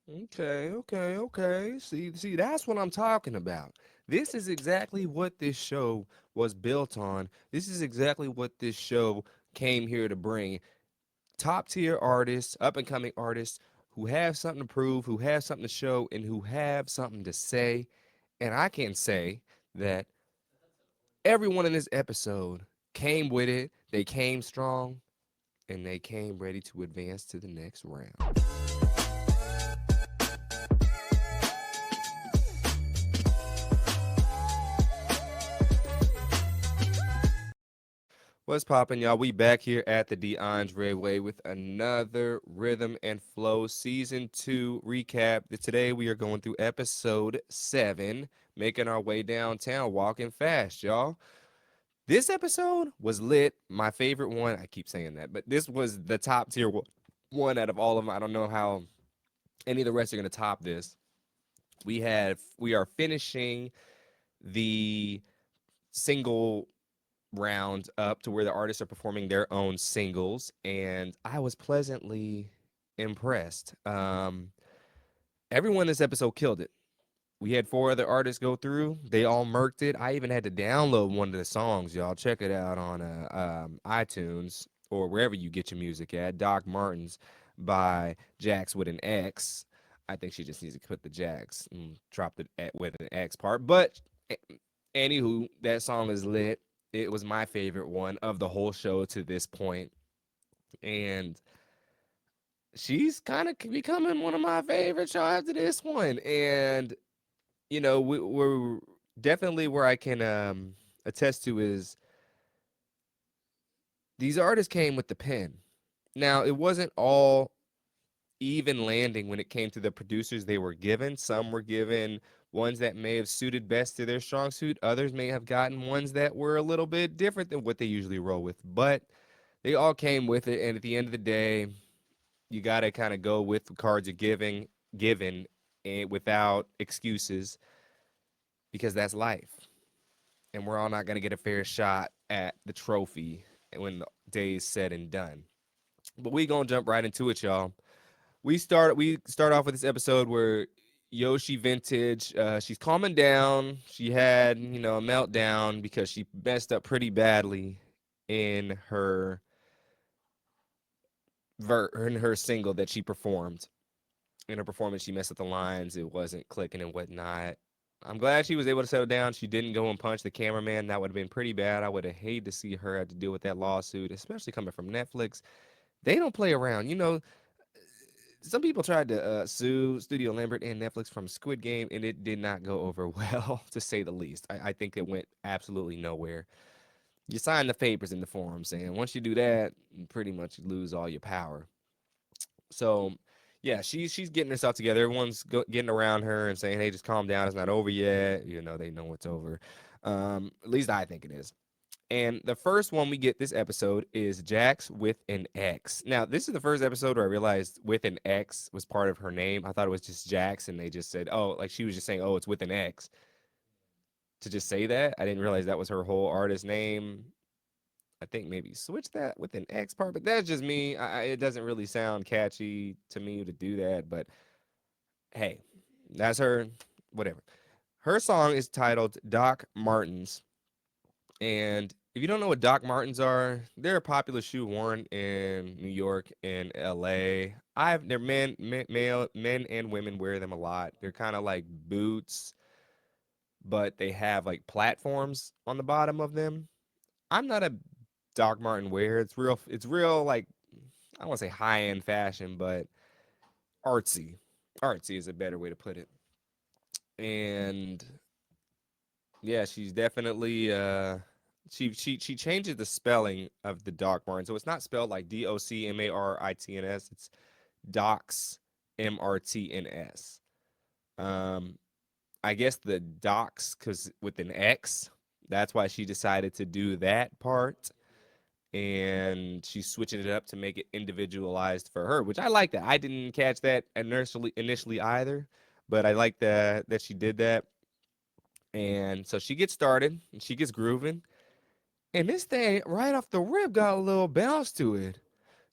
Okay, okay, okay. See, that's what I'm talking about. This is exactly what this show was built on. This is exactly what this show came here to bring. Top tier artists, up and coming artists who have something to prove, who have something to show, and who have something to say. And I can say that everyone in this episode came with it. They came strong and they came ready to advance to the next round. What's poppin', y'all? We back here at the DeAndre Way with another Rhythm and Flow Season 2 recap. Today we are going through episode 7, making our way downtown, walking fast, y'all. This episode was lit. My favorite one. I keep saying that, but this was the top tier one out of all of them. I don't know how any of the rest are going to top this. We are finishing the single round up to where the artists are performing their own singles, and I was pleasantly impressed. Everyone in this episode killed it. We had 4 other artists go through. They all murked it. I even had to download one of the songs, y'all. Check it out on iTunes or wherever you get your music at. Doc Martens by Jax with an X. I think she just needs to put the Jax and drop the with an X part. But anywho, that song is lit. It was my favorite one of the whole show to this point, and she's kind of becoming one of my favorites y'all after this one. And we're definitely where I can attest to is these artists came with the pen. Now, it wasn't all even landing when it came to the producers they were given. Some were given ones that may have suited best to their strong suit. Others may have gotten ones that were a little bit different than what they usually roll with. But they all came with it, and at the end of the day, you got to kind of go with the cards you're given, and without excuses, because that's life. And we're all not going to get a fair shot at the trophy when the day's said and done. But we gonna jump right into it, y'all. We start off with this episode where Yoshi Vintage, she's calming down. She had a meltdown because she messed up pretty badly in her single that she performed. In her performance, she messed up the lines. It wasn't clicking and whatnot. I'm glad she was able to settle down. She didn't go and punch the cameraman. That would have been pretty bad. I would have hated to see her have to deal with that lawsuit, especially coming from Netflix. They don't play around. Some people tried to sue Studio Lambert and Netflix from Squid Game, and it did not go over well, to say the least. I think it went absolutely nowhere. You sign the papers in the forum saying once you do that, you pretty much lose all your power. So, yeah, she's getting herself together. Everyone's getting around her and saying, "Hey, just calm down. It's not over yet." They know it's over. At least I think it is. And the first one we get this episode is Jax with an X. Now, this is the first episode where I realized with an X was part of her name. I thought it was just Jax, and they just said, "Oh," like she was just saying, "Oh, it's with an X." To just say that, I didn't realize that was her whole artist name. I think maybe switch that with an X part, but that's just me. It doesn't really sound catchy to me to do that, but hey, that's her. Whatever. Her song is titled Doc Martens. And if you don't know what Doc Martens are, they're a popular shoe worn in New York and LA. They're men and women wear them a lot. They're kind of like boots, but they have like platforms on the bottom of them. I'm not a Doc Marten wearer. It's real like I don't want to say high end fashion, but artsy. Artsy is a better way to put it. And yeah, she's definitely she changes the spelling of the Doc Martens. So it's not spelled like DOCMARITNS. It's Docs MRTNS. Um I guess the Docs cuz with an X, that's why she decided to do that part, and she's switching it up to make it individualized for her, which I like that. I didn't catch that initially either, but I like that she did that. And so she gets started and she gets grooving. And this thing right off the rip got a little bounce to it.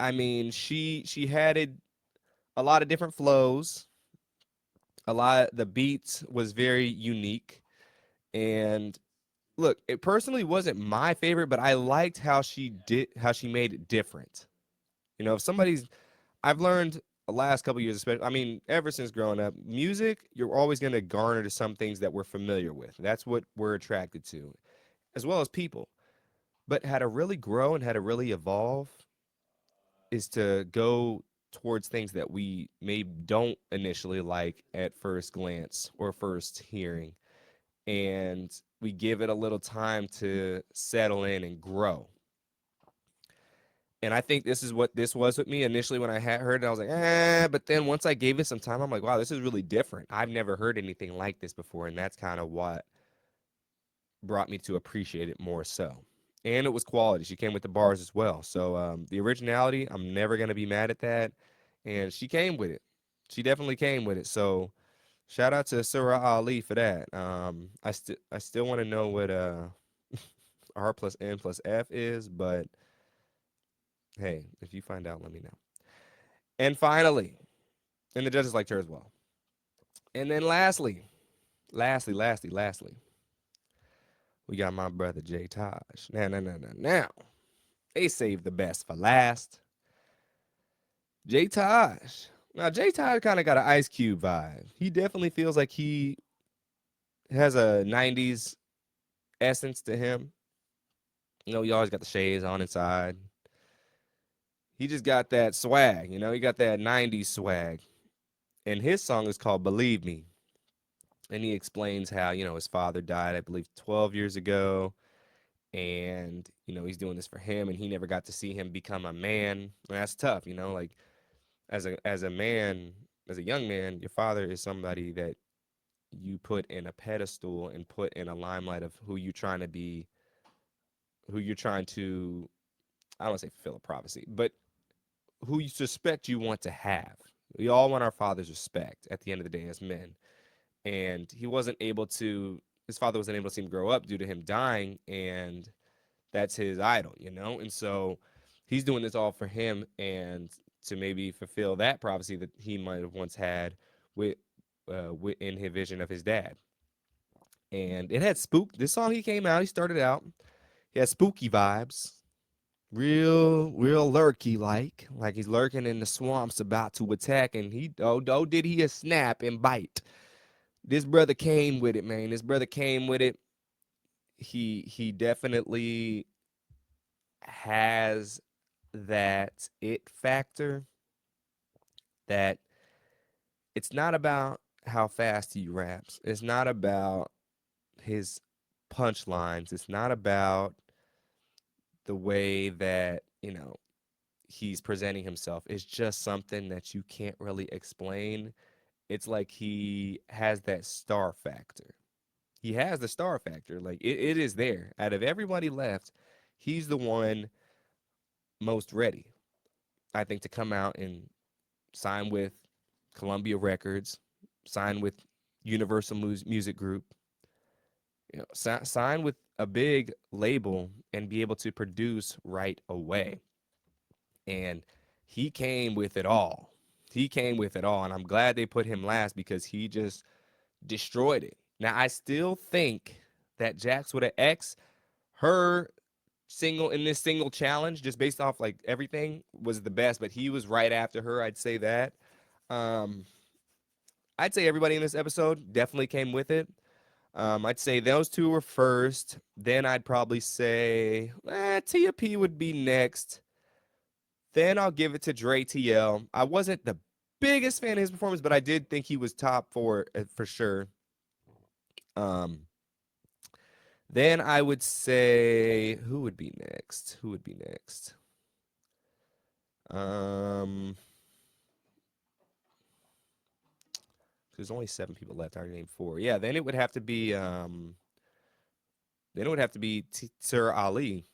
I mean, she had it a lot of different flows. A lot the beats was very unique. And look, it personally wasn't my favorite, but I liked how she made it different. You know, if somebody's I've learned the last couple years, especially, I mean, ever since growing up, music, you're always going to garner to some things that we're familiar with. That's what we're attracted to, as well as people. But how to really grow and how to really evolve is to go towards things that we maybe don't initially like at first glance or first hearing. And we give it a little time to settle in and grow. And I think this is what this was with me initially when I had heard it. I was like, but then once I gave it some time, I'm like, wow, this is really different. I've never heard anything like this before. And that's kind of what brought me to appreciate it more so. And it was quality. She came with the bars as well. So the originality, I'm never going to be mad at that. And she came with it. She definitely came with it. So shout out to Surah Ali for that. I still want to know what R plus N plus F is, but hey, if you find out, let me know. And finally, and the judges liked her as well. And then lastly, we got my brother Jay Taj. Now. They saved the best for last. Jay Taj. Now, Jay Taj kind of got an Ice Cube vibe. He definitely feels like he has a 90s essence to him. You know, he always got the shades on inside. He just got that swag, you know, he got that 90s swag. And his song is called Believe Me. And he explains how, you know, his father died, I believe, 12 years ago. And, you know, he's doing this for him and he never got to see him become a man. And that's tough, you know, like as a man, as a young man, your father is somebody that you put in a pedestal and put in a limelight of who you're trying to be, who you're trying to, I don't want to say fulfill a prophecy, but who you suspect you want to have. We all want our father's respect at the end of the day as men. And he wasn't able to, his father wasn't able to see him grow up due to him dying. And that's his idol, you know? And so he's doing this all for him and to maybe fulfill that prophecy that he might have once had with, in his vision of his dad. And it had spook. This song he came out, he started out, he had spooky vibes, real lurky like he's lurking in the swamps about to attack. And he did he a snap and bite. This brother came with it, man. This brother came with it. He definitely has that it factor that it's not about how fast he raps. It's not about his punchlines. It's not about the way that, you know, he's presenting himself. It's just something that you can't really explain. It's like he has that star factor. He has the star factor. Like it is there. Out of everybody left, he's the one most ready, I think, to come out and sign with Columbia Records, sign with Universal Music Group, you know, sign with a big label and be able to produce right away. And he came with it all. He came with it all. And I'm glad they put him last because he just destroyed it. Now, I still think that Jax with an X, her single in this single challenge, just based off like everything, was the best, but he was right after her. I'd say that. Um, I'd say everybody in this episode definitely came with it. I'd say those two were first. Then I'd probably say Tia P would be next. Then I'll give it to Dre TL. I wasn't the biggest fan of his performance, but I did think he was top four for sure. Um, then I would say who would be next? Who would be next? Um, there's only 7 people left. I already named four. Yeah, then it would have to be Sir Ali,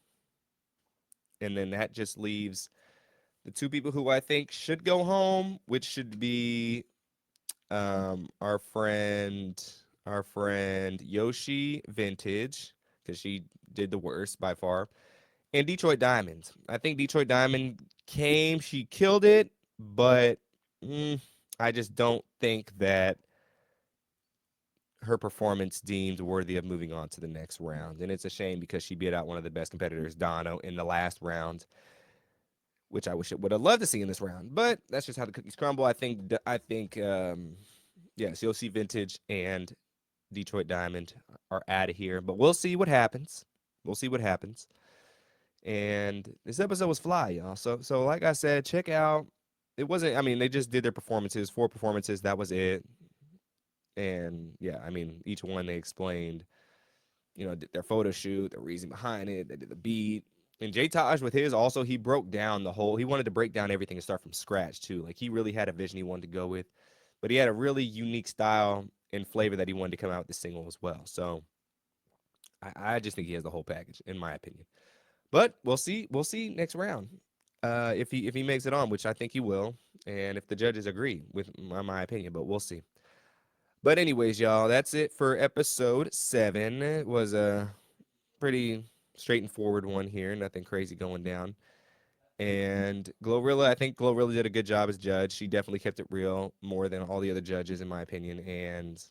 and then that just leaves the two people who I think should go home, which should be our friend Yoshi Vintage, because she did the worst by far, And Detroit Diamond. I think Detroit Diamond came, she killed it, but I just don't think that her performance deemed worthy of moving on to the next round. And it's a shame because she beat out one of the best competitors, Dono, in the last round, which I wish it would have loved to see in this round. But that's just how the cookies crumble. I think, yeah, COC Vintage and Detroit Diamond are out of here. But we'll see what happens. We'll see what happens. And this episode was fly, y'all. So like I said, check out. It wasn't. I mean, they just did their performances, 4 performances. That was it. And yeah, I mean, each one they explained, did their photo shoot, the reason behind it. They did the beat. And J Taj with his also, he broke down the whole. He wanted to break down everything and start from scratch too. Like he really had a vision he wanted to go with, but he had a really unique style and flavor that he wanted to come out with the single as well. So I just think he has the whole package, in my opinion. But we'll see. We'll see next round. If he makes it on, which I think he will, and if the judges agree with my opinion, but we'll see. But anyways, y'all, that's it for episode 7. It was a pretty straight and forward one here. Nothing crazy going down. And Glorilla, I think Glorilla did a good job as judge. She definitely kept it real more than all the other judges, in my opinion. And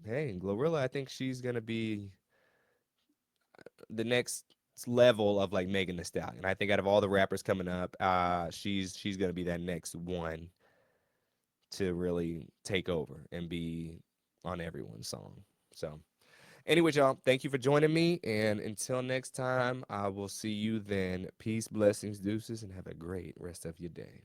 hey, Glorilla, I think she's gonna be the next level of like Megan Thee Stallion. I think out of all the rappers coming up, she's gonna be that next one to really take over and be on everyone's song. So, anyways, y'all, thank you for joining me, and until next time, I will see you then. Peace, blessings, deuces, and have a great rest of your day.